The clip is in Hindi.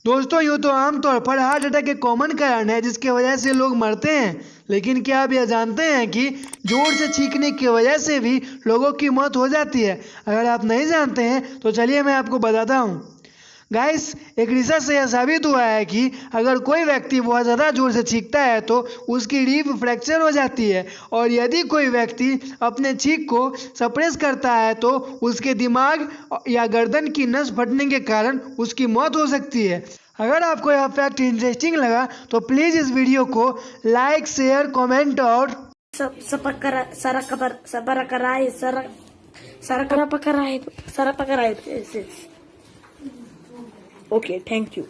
दोस्तों यूँ तो आमतौर पर हार्ट अटैक एक कॉमन कारण है जिसकी वजह से लोग मरते हैं, लेकिन क्या आप यह जानते हैं कि जोर से चीखने की वजह से भी लोगों की मौत हो जाती है। अगर आप नहीं जानते हैं तो चलिए मैं आपको बताता हूँ। गाइस, एक रिसर्च से यह साबित हुआ है कि अगर कोई व्यक्ति बहुत ज़्यादा जोर से चीखता है तो उसकी रीढ़ फ्रैक्चर हो जाती है, और यदि कोई व्यक्ति अपने चीख को सप्रेस करता है तो उसके दिमाग या गर्दन की नस फटने के कारण उसकी मौत हो सकती है। अगर आपको यह फैक्ट इंटरेस्टिंग लगा तो प्लीज़ इस वीडियो को लाइक, शेयर, कमेंट और Okay, thank you.